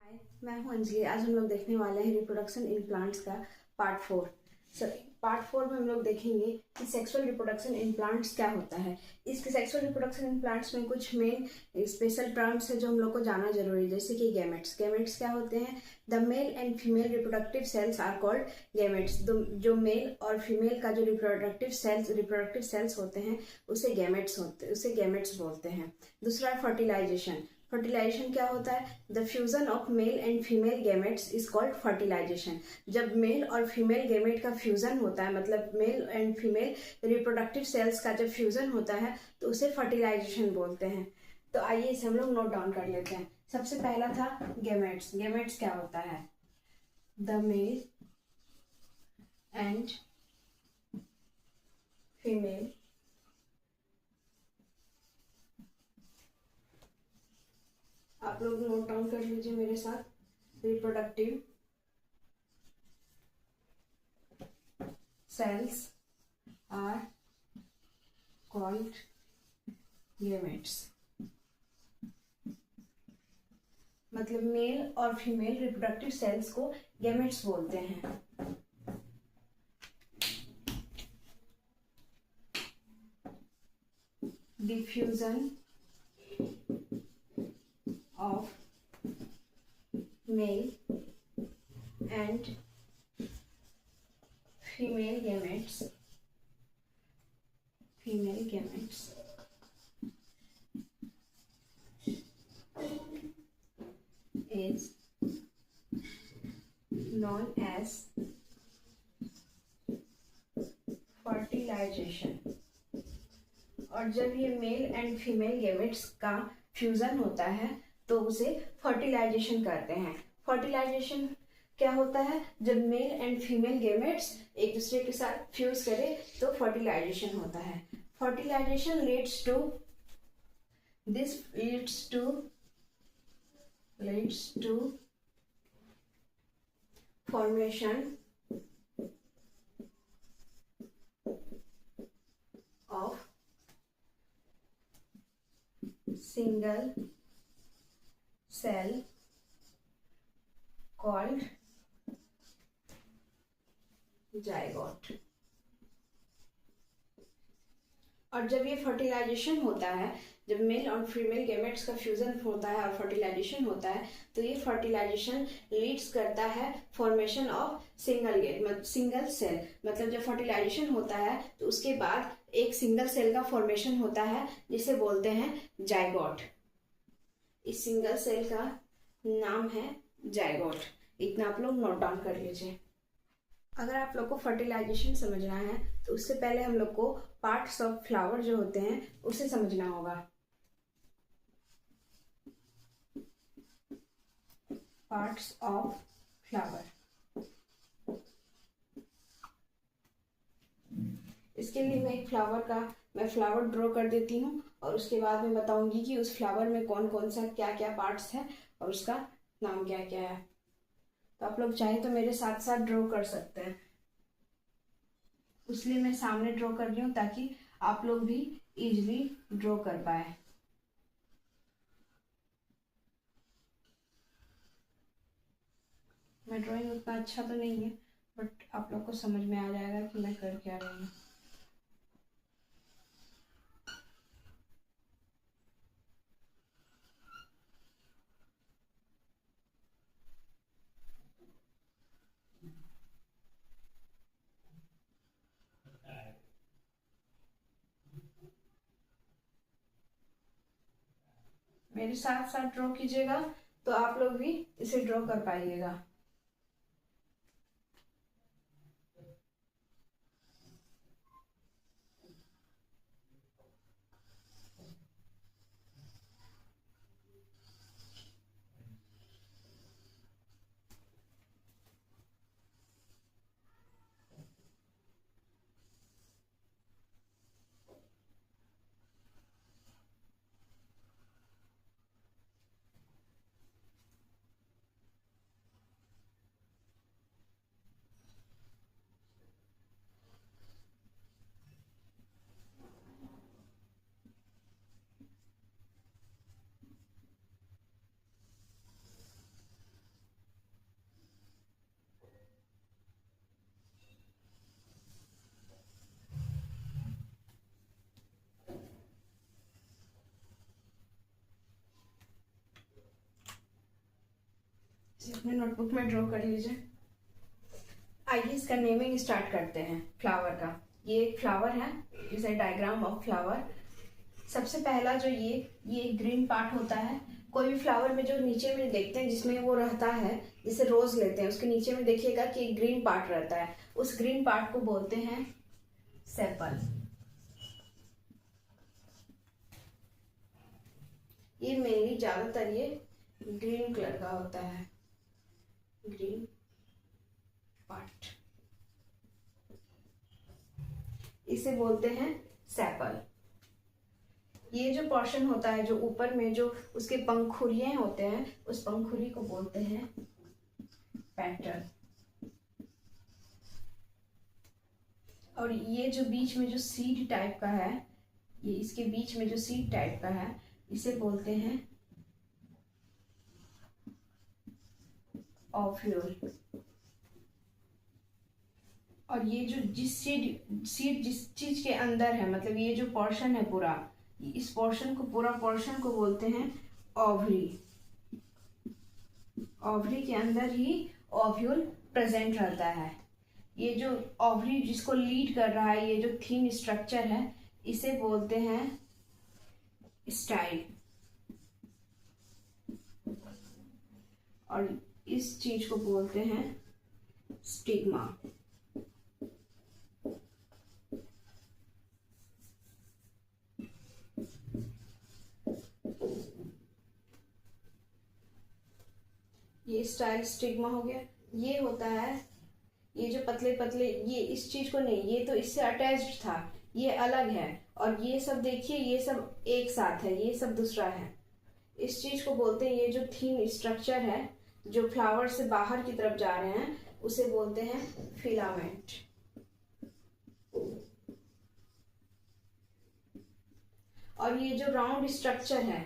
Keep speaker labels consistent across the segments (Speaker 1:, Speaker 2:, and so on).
Speaker 1: हाय, मैं हूं अंजलि। आज हम लोग देखने वाले हैं रिप्रोडक्शन इन प्लांट्स का पार्ट 4। पार्ट 4 में हम लोग देखेंगे कि सेक्सुअल रिप्रोडक्शन इन प्लांट्स क्या होता है। इसके सेक्सुअल रिप्रोडक्शन इन प्लांट्स में कुछ मेन स्पेशल टर्म्स है जो हम लोग को जाना जरूरी है, जैसे कि गैमेट्स। गैमेट्स क्या होते हैं? The male and female reproductive cells are called gametes. जो मेल और फीमेल का जो रिप्रोडक्टिव सेल्स होते हैं उसे गैमेट्स बोलते हैं। दूसरा है फर्टिलाइजेशन। फर्टिलाइजेशन क्या होता है? The fusion of male and female gametes is called fertilisation. जब मेल और फीमेल गैमेट का फ्यूजन होता है, मतलब male and female reproductive cells का जब फ्यूजन होता है तो उसे फर्टिलाइजेशन बोलते हैं। तो आइए इसे हम लोग नोट डाउन कर लेते हैं। सबसे पहला था गैमेट्स। गैमेट्स क्या होता है? द मेल एंड फीमेल आप लोग नोट डाउन कर लीजिए मेरे साथ। Reproductive cells are called gametes। मतलब मेल और फीमेल रिप्रोडक्टिव सेल्स को गैमेट्स बोलते हैं। Diffusion of male and female gametes is known as fertilization। और जब ये मेल एंड फीमेल गैमेट्स का फ्यूजन होता है तो उसे फर्टिलाइजेशन करते हैं। फर्टिलाइजेशन क्या होता है? जब मेल एंड फीमेल गैमेट्स एक दूसरे के साथ फ्यूज करे तो फर्टिलाइजेशन होता है। Fertilisation leads to formation of single cell called zygote. और जब ये फर्टिलाइजेशन होता है, जब मेल और फीमेल गैमेट्स का फ्यूजन होता है और फर्टिलाइजेशन होता है तो ये फर्टिलाइजेशन लीड्स करता है फॉर्मेशन ऑफ सिंगल सेल। मतलब जब फर्टिलाइजेशन होता है तो उसके बाद एक सिंगल सेल का फॉर्मेशन होता है जिसे बोलते हैं जाइगोट। इस सिंगल सेल का नाम है जाइगोट। इतना आप लोग नोट डाउन कर लीजिए। अगर आप लोग को फर्टिलाइजेशन समझना है तो उससे पहले हम लोग को पार्ट्स ऑफ फ्लावर जो होते हैं उसे समझना होगा। Parts of flower. इसके लिए मैं फ्लावर ड्रॉ कर देती हूँ और उसके बाद मैं बताऊंगी कि उस फ्लावर में कौन कौन सा क्या क्या पार्ट्स है और उसका नाम क्या क्या है। तो आप लोग चाहे तो मेरे साथ साथ ड्रॉ कर सकते हैं। इसलिए मैं सामने ड्रॉ कर रही हूँ ताकि आप लोग भी इजीली ड्रॉ कर पाए। मैं ड्राइंग उतना अच्छा तो नहीं है बट आप लोग को समझ में आ जाएगा कि मैं कर क्या रही हूँ। मेरे साथ साथ ड्रॉ कीजिएगा तो आप लोग भी इसे ड्रॉ कर पाइएगा। अपने नोटबुक में ड्रॉ कर लीजिए। आइए इसका नेमिंग स्टार्ट करते हैं फ्लावर का। ये एक फ्लावर है, is a diagram of flower. सबसे पहला जो ये ग्रीन पार्ट होता है। कोई भी फ्लावर में जो नीचे में देखते हैं जिसमें वो रहता है, जैसे रोज लेते हैं, उसके नीचे में देखिएगा कि एक ग्रीन पार्ट रहता है, उस ग्रीन पार्ट को बोलते हैं सेपल। ये मेनली ज्यादातर ये ग्रीन कलर का होता है, ग्रीन पार्ट, इसे बोलते हैं सेपल। ये जो पोर्शन होता है, जो ऊपर में जो उसके पंखुड़ियां होते हैं, उस पंखुड़ी को बोलते हैं पेटल। और ये जो बीच में जो सीड टाइप का है, ये इसके बीच में जो सीड टाइप का है, इसे बोलते हैं ओव्यूल। और ये जो जिस सीड जिस चीज के अंदर है, मतलब ये जो पोर्शन है पूरा, इस पूरा पोर्शन को बोलते हैं ओवरी। ओवरी के अंदर ही ओव्यूल प्रेजेंट रहता है। ये जो ओवरी जिसको लीड कर रहा है, ये जो थीन स्ट्रक्चर है, इसे बोलते हैं स्टाइल। और इस चीज को बोलते हैं स्टिग्मा। ये स्टाइल स्टिग्मा हो गया। ये होता है, ये जो पतले पतले, ये इस चीज को नहीं, ये तो इससे अटैच्ड था, ये अलग है। और ये सब देखिए, ये सब एक साथ है, ये सब दूसरा है। इस चीज को बोलते हैं, ये जो थीन स्ट्रक्चर है जो फ्लावर से बाहर की तरफ जा रहे हैं, उसे बोलते हैं फिलामेंट। और ये जो राउंड स्ट्रक्चर है,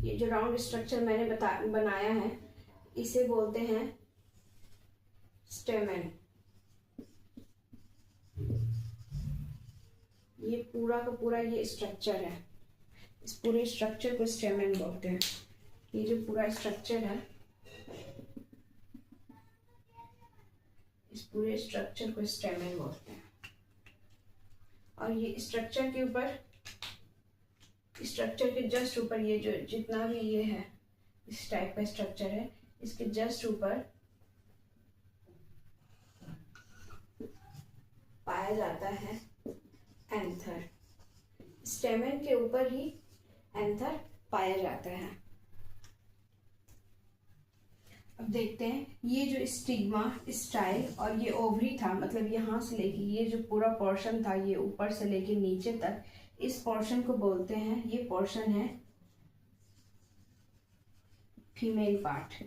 Speaker 1: ये जो राउंड स्ट्रक्चर मैंने बनाया है, इसे बोलते हैं स्टेमेन। ये पूरा का पूरा ये स्ट्रक्चर है, इस पूरे स्ट्रक्चर को स्टेमेन बोलते हैं। ये जो पूरा स्ट्रक्चर है, इस पूरे स्ट्रक्चर को स्टेमेन बोलते हैं। और ये स्ट्रक्चर के ऊपर, स्ट्रक्चर के जस्ट ऊपर, ये जो जितना भी ये है, इस टाइप का स्ट्रक्चर है, इसके जस्ट ऊपर पाया जाता है एंथर। स्टेमेन के ऊपर ही एंथर पाया जाता है। अब देखते हैं, ये जो स्टिग्मा, स्टाइल और ये ओवरी था, मतलब यहाँ से लेके ये जो पूरा पोर्शन था, ये ऊपर से लेके नीचे तक, इस पोर्शन को बोलते हैं, ये पोर्शन है फीमेल पार्ट।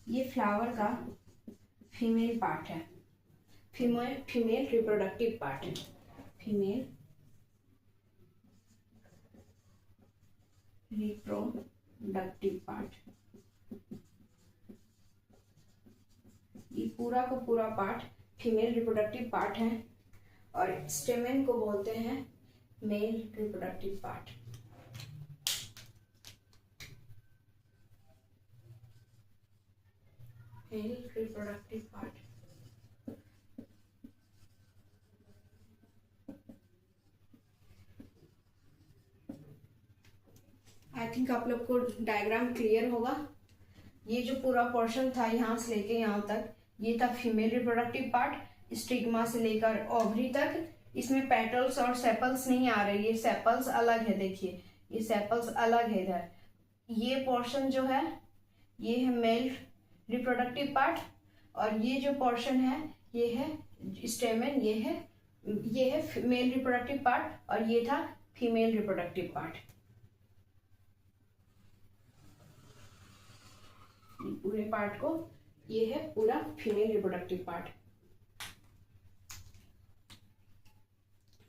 Speaker 1: ये फ्लावर का फीमेल पार्ट है, फीमेल रिप्रोडक्टिव पार्ट है, फीमेल रिप्रोडक्टिव पार्ट। ये पूरा का पूरा पार्ट फीमेल रिप्रोडक्टिव पार्ट है। और स्टेमेन को बोलते हैं male reproductive part. Male reproductive part. I think आप लोग को डायग्राम क्लियर होगा। ये जो पूरा पोर्शन था यहाँ से लेके यहाँ तक, ये था फीमेल रिप्रोडक्टिव पार्ट, स्टिग्मा से लेकर ओवरी तक। इसमें पेटल्स और सेपल्स नहीं आ रहे, ये सेपल्स अलग है, देखिए ये सेपल्स अलग है इधर। ये पोर्शन जो है, ये है मेल रिप्रोडक्टिव पार्ट, और ये जो पोर्शन है, ये है स्टेमेन, ये है मेल रिप्रोडक्टिव पार्ट, और ये था फीमेल रिप्रोडक्टिव पार्ट। पूरे पार्ट को, ये है पूरा फीमेल रिप्रोडक्टिव पार्ट।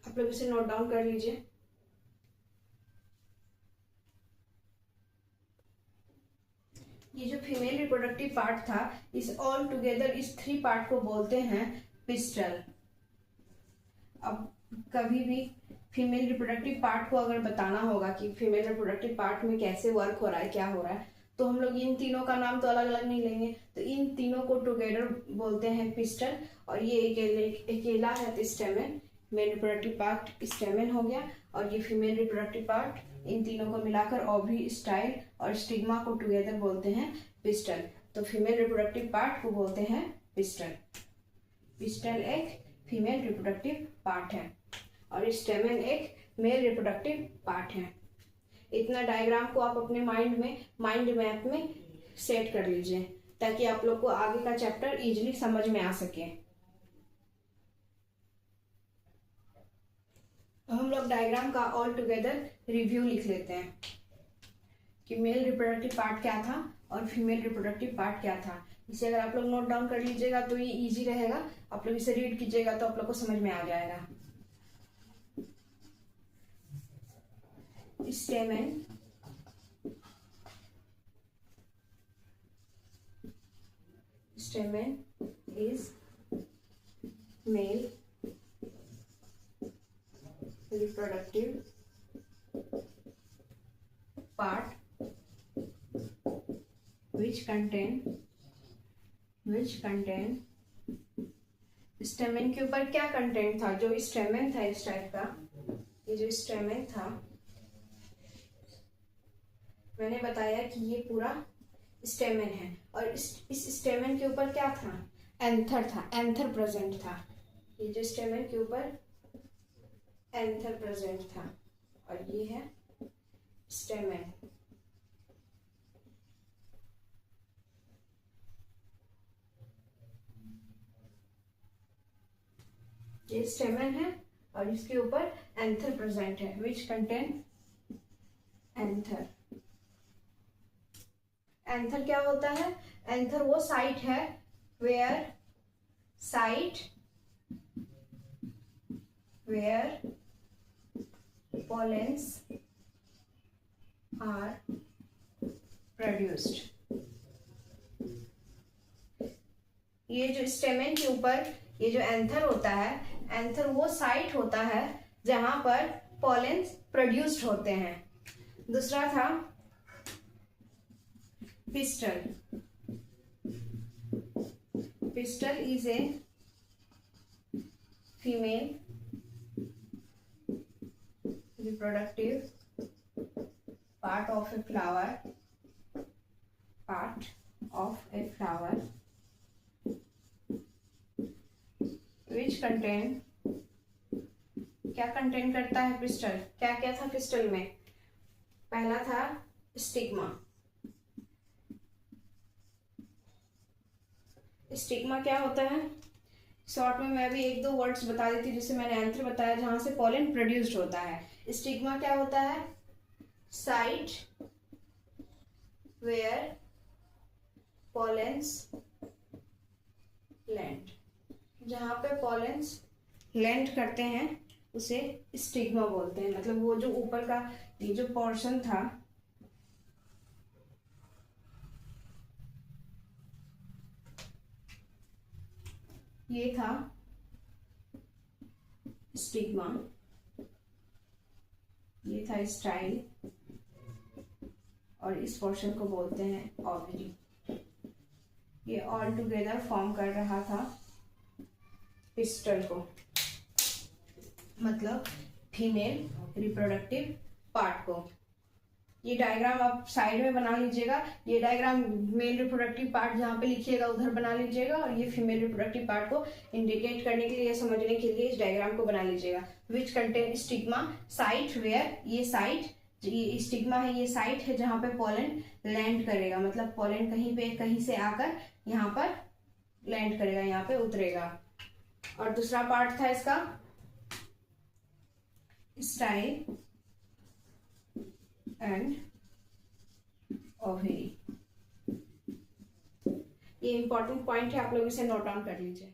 Speaker 1: आप लोग इसे नोट डाउन कर लीजिए। ये जो फीमेल रिप्रोडक्टिव पार्ट था, इस ऑल टुगेदर इस थ्री पार्ट को बोलते हैं पिस्टल। अब कभी भी फीमेल रिप्रोडक्टिव पार्ट को अगर बताना होगा कि फीमेल रिप्रोडक्टिव पार्ट में कैसे वर्क हो रहा है, क्या हो रहा है, तो हम लोग इन तीनों का नाम तो अलग अलग नहीं लेंगे, तो इन तीनों को टुगेदर बोलते हैं पिस्टल। और ये अकेला है स्टेमन, मेल रिप्रोडक्टिव पार्ट स्टेमन हो गया, और ये फीमेल रिप्रोडक्टिव पार्ट, इन तीनों को मिलाकर ओवरी, स्टाइल और स्टिग्मा को टुगेदर बोलते हैं पिस्टल। तो फीमेल रिप्रोडक्टिव पार्ट को बोलते हैं पिस्टल। पिस्टल एक फीमेल रिप्रोडक्टिव पार्ट है और स्टेमन एक मेल रिप्रोडक्टिव पार्ट है। इतना डायग्राम को आप अपने माइंड मैप में सेट कर लीजिए ताकि आप लोग को आगे का चैप्टर इजीली समझ में आ सके। हम लोग डायग्राम का ऑल टुगेदर रिव्यू लिख लेते हैं कि मेल रिप्रोडक्टिव पार्ट क्या था और फीमेल रिप्रोडक्टिव पार्ट क्या था। इसे अगर आप लोग नोट डाउन कर लीजिएगा तो ये इजी रहेगा, आप लोग इसे रीड कीजिएगा तो आप लोग को समझ में आ जाएगा। स्टेमन, stamen is male reproductive part which contain स्टेमन के ऊपर क्या कंटेंट था। जो स्टेमन था इस टाइप का, ये जो स्टेमन था मैंने बताया कि ये पूरा स्टेमन है और इस स्टेमन के ऊपर क्या था, एंथर था, एंथर प्रेजेंट था। ये जो स्टेमन के ऊपर एंथर प्रेजेंट था और ये है स्टेमन। ये स्टेमन है और इसके ऊपर एंथर प्रेजेंट है, विच कंटेन एंथर। एंथर क्या होता है, एंथर वो साइट है वेयर pollens are produced। ये जो स्टेमन के ऊपर ये जो एंथर होता है, एंथर वो साइट होता है जहां पर पॉलेंस प्रोड्यूस्ड होते हैं। दूसरा था pistil। Pistil is a female reproductive part of a flower, which contain, क्या कंटेन करता है पिस्टल, क्या क्या था पिस्टल में। पहला था स्टिग्मा। स्टिग्मा क्या होता है, शॉर्ट में मैं भी एक दो वर्ड्स बता देती हूँ। जैसे मैंने एंथर बताया जहां से पॉलन प्रोड्यूस्ड होता है। स्टिग्मा क्या होता है, साइट वेयर पॉलेंस लैंड, जहां पे पॉलेंस लैंड करते हैं उसे स्टिग्मा बोलते हैं। मतलब वो जो ऊपर का ये जो पोर्शन था, ये था स्टिग्मा, ये था स्टाइल और इस पोर्शन को बोलते हैं ओवरी। ये ऑल टुगेदर फॉर्म कर रहा था पिस्टल को, मतलब फीमेल रिप्रोडक्टिव पार्ट को। ये डायग्राम आप साइड में बना लीजिएगा। ये डायग्राम मेल रिप्रोडक्टिव पार्ट जहाँ पे लिखिएगा उधर बना लीजिएगा और ये फीमेल रिप्रोडक्टिव पार्ट को इंडिकेट करने के लिए, समझने के लिए इस डायग्राम को बना लीजिएगा। Which contain stigma, site where, ये साइट, ये स्टिग्मा है, ये साइट है जहाँ पे पॉलन लैंड करेगा। मतलब पॉलन कहीं से आकर यहाँ पर लैंड करेगा, यहाँ पे उतरेगा। और दूसरा पार्ट था इसका स्टाइल एंड ओवरी। ये इंपॉर्टेंट पॉइंट है, आप लोग इसे नोट डाउन कर लीजिए।